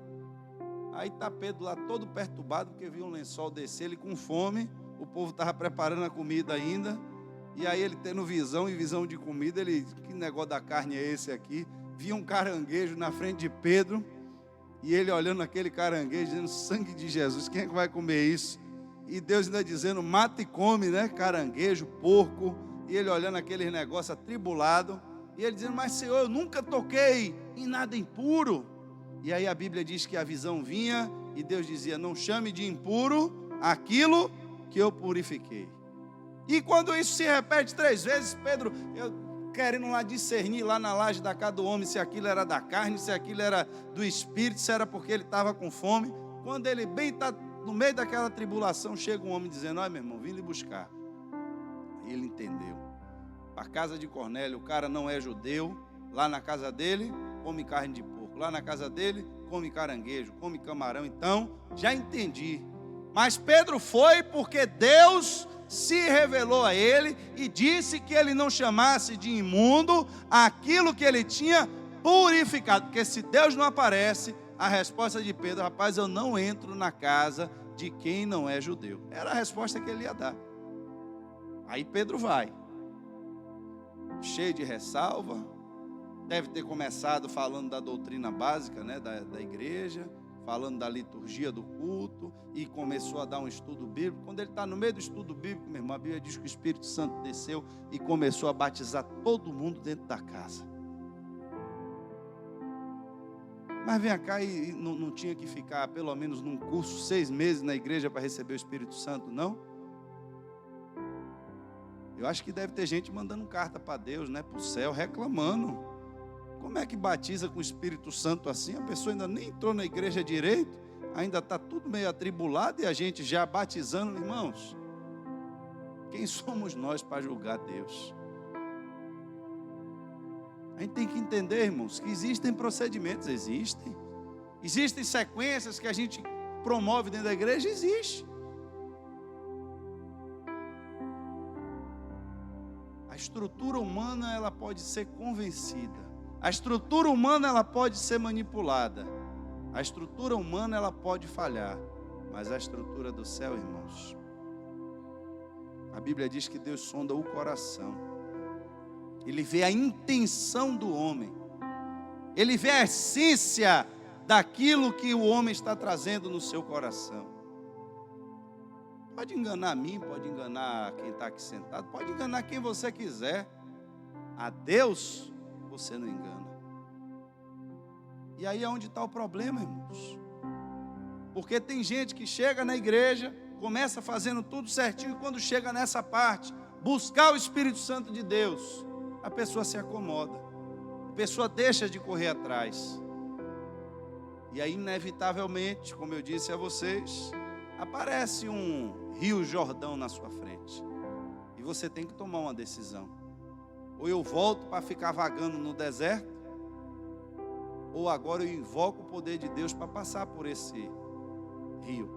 Aí está Pedro lá todo perturbado, porque viu um lençol descer, ele com fome, o povo estava preparando a comida ainda, e aí ele tendo visão de comida, ele, que negócio da carne é esse aqui? Via um caranguejo na frente de Pedro, e ele olhando aquele caranguejo, dizendo, sangue de Jesus, quem é que vai comer isso? E Deus ainda dizendo, mata e come, né? Caranguejo, porco, e ele olhando aquele negócio atribulado, e ele dizendo, mas Senhor, eu nunca toquei em nada impuro. E aí a Bíblia diz que a visão vinha, e Deus dizia, não chame de impuro aquilo que eu purifiquei. E quando isso se repete 3 vezes, Pedro, querendo lá discernir lá na laje da casa do homem, se aquilo era da carne, se aquilo era do espírito, se era porque ele estava com fome. Quando ele bem está no meio daquela tribulação, chega um homem dizendo, olha meu irmão, vim lhe buscar. Aí ele entendeu. A casa de Cornélio, o cara não é judeu, lá na casa dele, come carne de porco, lá na casa dele, come caranguejo, come camarão, então, já entendi. Mas Pedro foi porque Deus se revelou a ele e disse que ele não chamasse de imundo aquilo que ele tinha purificado, porque se Deus não aparece, a resposta de Pedro, rapaz, eu não entro na casa de quem não é judeu. Era a resposta que ele ia dar. Aí Pedro vai, cheio de ressalva, deve ter começado falando da doutrina básica, né, da igreja, falando da liturgia do culto, e começou a dar um estudo bíblico. Quando ele está no meio do estudo bíblico, meu irmão, a Bíblia diz que o Espírito Santo desceu e começou a batizar todo mundo dentro da casa. Mas vem cá, e não tinha que ficar pelo menos num curso 6 meses na igreja para receber o Espírito Santo, não? Eu acho que deve ter gente mandando carta para Deus, né, para o céu, reclamando. Como é que batiza com o Espírito Santo assim? A pessoa ainda nem entrou na igreja direito, ainda está tudo meio atribulado e a gente já batizando, irmãos. Quem somos nós para julgar Deus? A gente tem que entender, irmãos, que existem procedimentos, existem sequências que a gente promove dentro da igreja, existe. A estrutura humana, ela pode ser convencida. A estrutura humana, ela pode ser manipulada. A estrutura humana, ela pode falhar. Mas a estrutura do céu, irmãos, a Bíblia diz que Deus sonda o coração. Ele vê a intenção do homem. Ele vê a essência daquilo que o homem está trazendo no seu coração. Pode enganar a mim, pode enganar quem está aqui sentado, pode enganar quem você quiser. A Deus você não engana. E aí é onde está o problema, irmãos. Porque tem gente que chega na igreja, começa fazendo tudo certinho, e quando chega nessa parte, buscar o Espírito Santo de Deus, a pessoa se acomoda, a pessoa deixa de correr atrás. E aí, inevitavelmente, como eu disse a vocês, aparece um rio Jordão na sua frente. E você tem que tomar uma decisão. Ou eu volto para ficar vagando no deserto, ou agora eu invoco o poder de Deus para passar por esse rio.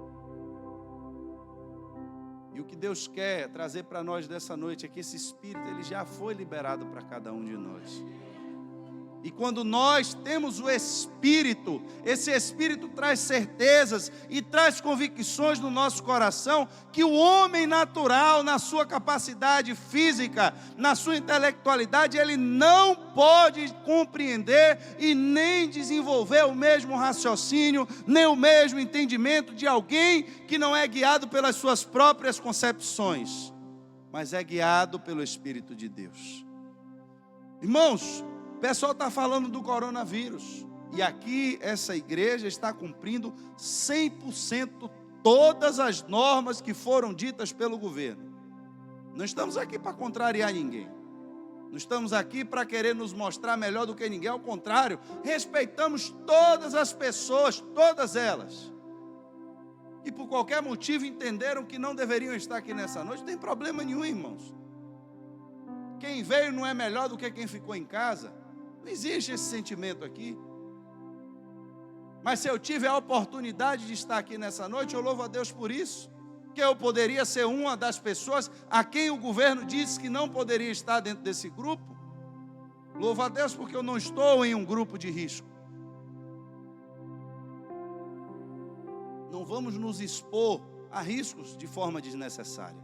E o que Deus quer trazer para nós dessa noite é que esse Espírito, ele já foi liberado para cada um de nós. E quando nós temos o Espírito, esse Espírito traz certezas e traz convicções no nosso coração que o homem natural, na sua capacidade física, na sua intelectualidade, ele não pode compreender e nem desenvolver o mesmo raciocínio, nem o mesmo entendimento de alguém que não é guiado pelas suas próprias concepções, mas é guiado pelo Espírito de Deus. Irmãos, o pessoal está falando do coronavírus, e aqui essa igreja está cumprindo 100% todas as normas que foram ditas pelo governo. Não estamos aqui para contrariar ninguém, não estamos aqui para querer nos mostrar melhor do que ninguém, ao contrário, respeitamos todas as pessoas, todas elas, e por qualquer motivo entenderam que não deveriam estar aqui nessa noite. Não tem problema nenhum, irmãos. Quem veio não é melhor do que quem ficou em casa. Não existe esse sentimento aqui. Mas se eu tive a oportunidade de estar aqui nessa noite, eu louvo a Deus por isso, que eu poderia ser uma das pessoas a quem o governo disse que não poderia estar dentro desse grupo. Louvo a Deus porque eu não estou em um grupo de risco. não vamos nos expor a riscos de forma desnecessária.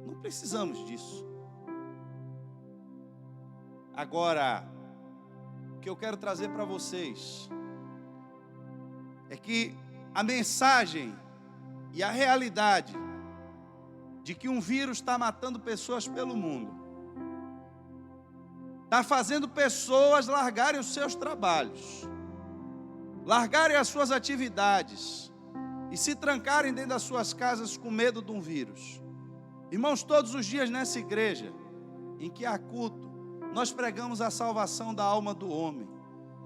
Não precisamos disso. Agora, o que eu quero trazer para vocês é que a mensagem e a realidade de que um vírus está matando pessoas pelo mundo, está fazendo pessoas largarem os seus trabalhos, largarem as suas atividades e se trancarem dentro das suas casas com medo de um vírus. Irmãos, todos os dias nessa igreja em que há culto, nós pregamos a salvação da alma do homem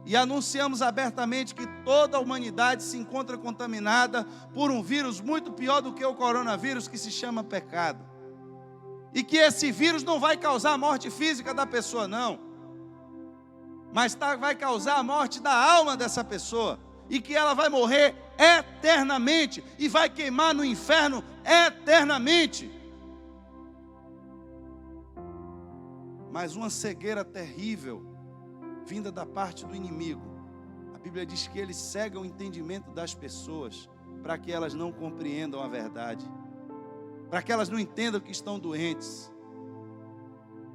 e anunciamos abertamente que toda a humanidade se encontra contaminada por um vírus muito pior do que o coronavírus, que se chama pecado. E que esse vírus não vai causar a morte física da pessoa, não, mas vai causar a morte da alma dessa pessoa, e que ela vai morrer eternamente e vai queimar no inferno eternamente. Mas uma cegueira terrível vinda da parte do inimigo. A Bíblia diz que ele cega o entendimento das pessoas para que elas não compreendam a verdade, para que elas não entendam que estão doentes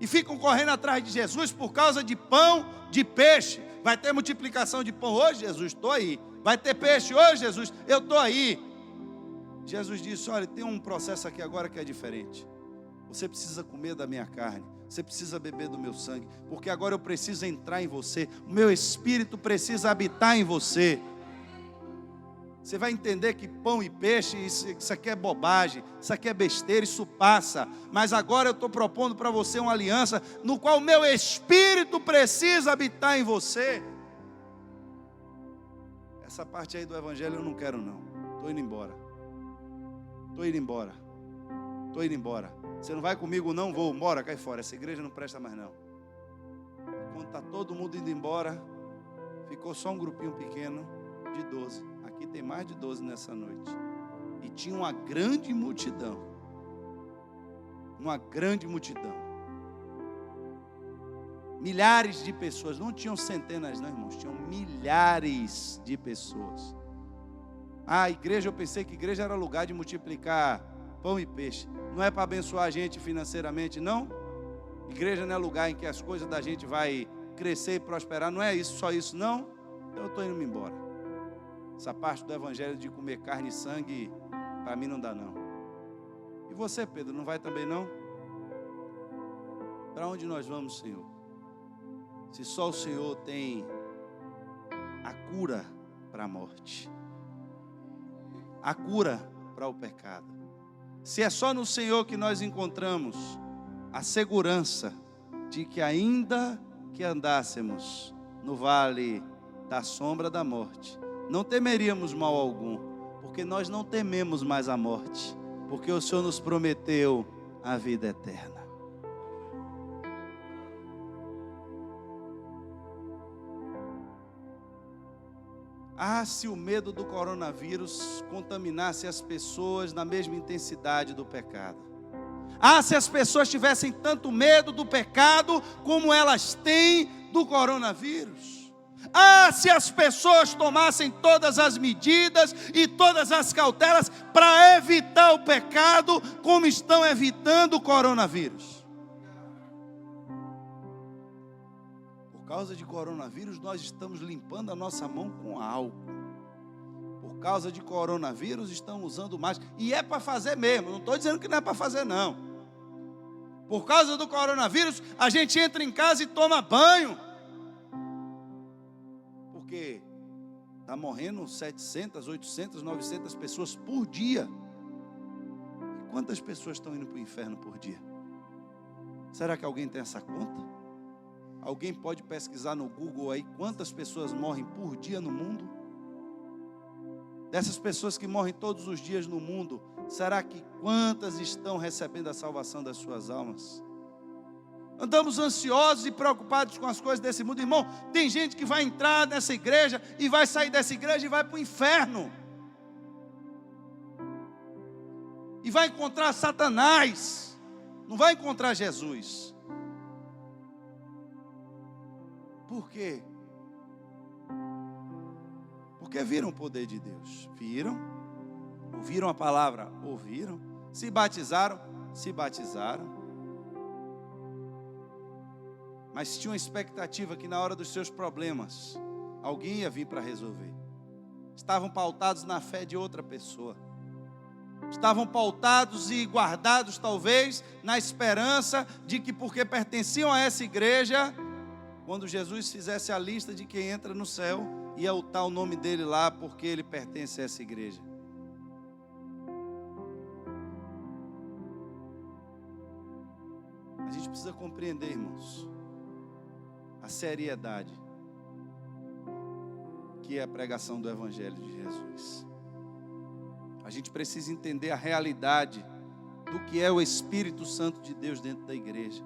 e ficam correndo atrás de Jesus por causa de pão, de peixe. Vai ter multiplicação de pão hoje, Jesus? Estou aí. Vai ter peixe hoje, Jesus? Eu estou aí. Jesus disse: olha, tem um processo aqui agora que é diferente. Você precisa comer da minha carne, você precisa beber do meu sangue, porque agora eu preciso entrar em você, o meu espírito precisa habitar em você. Você vai entender que pão e peixe, isso aqui é bobagem, isso aqui é besteira, isso passa. Mas agora eu estou propondo para você uma aliança, no qual o meu espírito precisa habitar em você. Essa parte aí do evangelho eu não quero não, estou indo embora. Estou indo embora. Estou indo embora. Você não vai comigo não? Vou, bora, cai fora. Essa igreja não presta mais não. Quando está todo mundo indo embora, ficou só um grupinho pequeno de 12. Aqui tem mais de 12 nessa noite. E tinha uma grande multidão. Uma grande multidão. Milhares de pessoas. Não tinham centenas não, irmãos. Tinham milhares de pessoas. A igreja, eu pensei que igreja era lugar de multiplicar pão e peixe. Não é para abençoar a gente financeiramente, não. Igreja não é lugar em que as coisas da gente vai crescer e prosperar. Não é isso, só isso, não. Então eu estou indo embora. Essa parte do evangelho de comer carne e sangue, para mim não dá não. E você, Pedro, não vai também não? Para onde nós vamos, Senhor? Se só o Senhor tem a cura para a morte, a cura para o pecado. Se é só no Senhor que nós encontramos a segurança de que ainda que andássemos no vale da sombra da morte, não temeríamos mal algum, porque nós não tememos mais a morte, porque o Senhor nos prometeu a vida eterna. Ah, se o medo do coronavírus contaminasse as pessoas na mesma intensidade do pecado. Ah, se as pessoas tivessem tanto medo do pecado como elas têm do coronavírus. Ah, se as pessoas tomassem todas as medidas e todas as cautelas para evitar o pecado como estão evitando o coronavírus. Por causa de coronavírus, nós estamos limpando a nossa mão com álcool. Por causa de coronavírus, estamos usando máscara. E é para fazer mesmo, não estou dizendo que não é para fazer não. Por causa do coronavírus, a gente entra em casa e toma banho. Porque está morrendo 700, 800, 900 pessoas por dia. E quantas pessoas estão indo para o inferno por dia? Será que alguém tem essa conta? Alguém pode pesquisar no Google aí quantas pessoas morrem por dia no mundo? Dessas pessoas que morrem todos os dias no mundo, será que quantas estão recebendo a salvação das suas almas? Andamos ansiosos e preocupados com as coisas desse mundo. Irmão, tem gente que vai entrar nessa igreja e vai sair dessa igreja e vai para o inferno. E vai encontrar Satanás, não vai encontrar Jesus. Por quê? Porque viram o poder de Deus. Viram? Ouviram a palavra? Ouviram. Se batizaram? Se batizaram. Mas tinha uma expectativa que na hora dos seus problemas, alguém ia vir para resolver. Estavam pautados na fé de outra pessoa. Estavam pautados e guardados talvez na esperança de que porque pertenciam a essa igreja, quando Jesus fizesse a lista de quem entra no céu, ia botar o nome dele lá porque ele pertence a essa igreja. A gente precisa compreender, irmãos, a seriedade que é a pregação do Evangelho de Jesus. A gente precisa entender a realidade do que é o Espírito Santo de Deus dentro da igreja.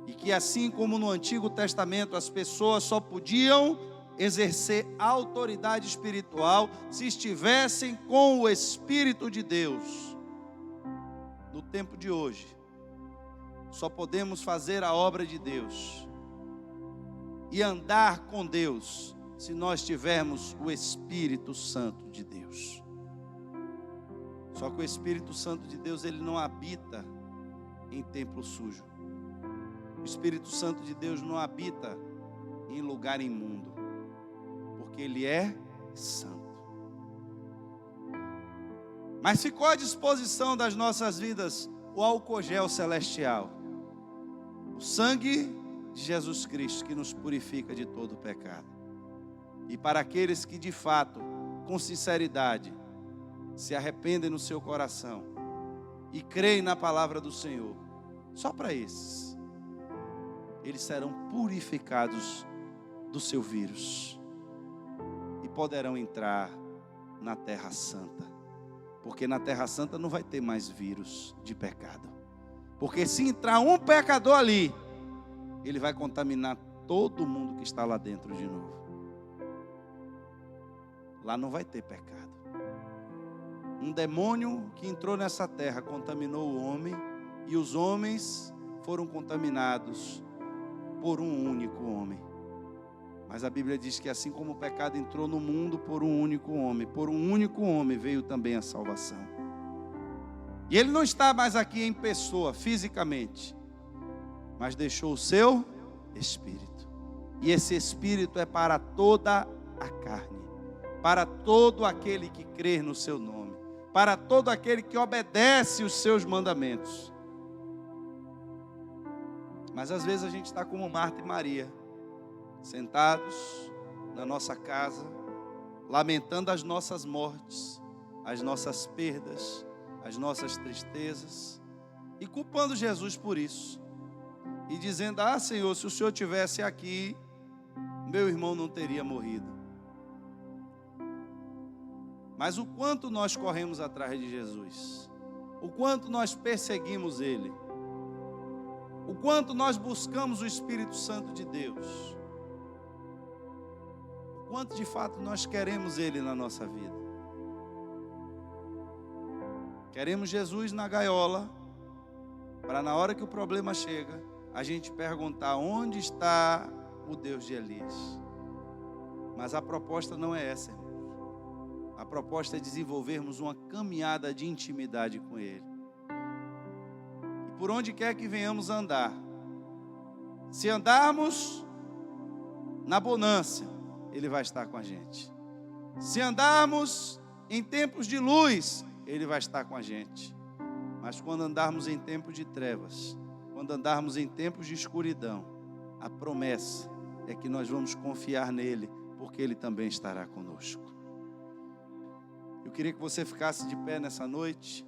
E que assim como no Antigo Testamento as pessoas só podiam exercer autoridade espiritual se estivessem com o Espírito de Deus. No tempo de hoje, só podemos fazer a obra de Deus e andar com Deus se nós tivermos o Espírito Santo de Deus. Só que o Espírito Santo de Deus, ele não habita em templo sujo. O Espírito Santo de Deus não habita em lugar imundo, porque ele é santo. Mas ficou à disposição das nossas vidas o álcool gel celestial, o sangue de Jesus Cristo, que nos purifica de todo o pecado. E para aqueles que de fato, com sinceridade, se arrependem no seu coração e creem na palavra do Senhor, só para esses, eles serão purificados do seu vírus e poderão entrar na Terra Santa, porque na Terra Santa não vai ter mais vírus de pecado, porque se entrar um pecador ali, ele vai contaminar todo mundo que está lá dentro de novo. Lá não vai ter pecado. Um demônio que entrou nessa terra contaminou o homem, e os homens foram contaminados por um único homem. Mas a Bíblia diz que assim como o pecado entrou no mundo por um único homem veio também a salvação. E ele não está mais aqui em pessoa, fisicamente, mas deixou o seu Espírito. E esse Espírito é para toda a carne, para todo aquele que crer no seu nome, para todo aquele que obedece os seus mandamentos. Mas às vezes a gente está como Marta e Maria, sentados na nossa casa, lamentando as nossas mortes, as nossas perdas, as nossas tristezas, e culpando Jesus por isso, e dizendo: ah, Senhor, se o Senhor estivesse aqui, meu irmão não teria morrido. Mas o quanto nós corremos atrás de Jesus, o quanto nós perseguimos Ele, o quanto nós buscamos o Espírito Santo de Deus, o quanto de fato nós queremos Ele na nossa vida. Queremos Jesus na gaiola, para na hora que o problema chega, a gente perguntar: onde está o Deus de Elias? Mas a proposta não é essa, irmão. A proposta é desenvolvermos uma caminhada de intimidade com Ele. E por onde quer que venhamos andar, se andarmos na bonança, Ele vai estar com a gente. Se andarmos em tempos de luz, Ele vai estar com a gente. Mas quando andarmos em tempos de trevas, quando andarmos em tempos de escuridão, a promessa é que nós vamos confiar nele, porque Ele também estará conosco. Eu queria que você ficasse de pé nessa noite.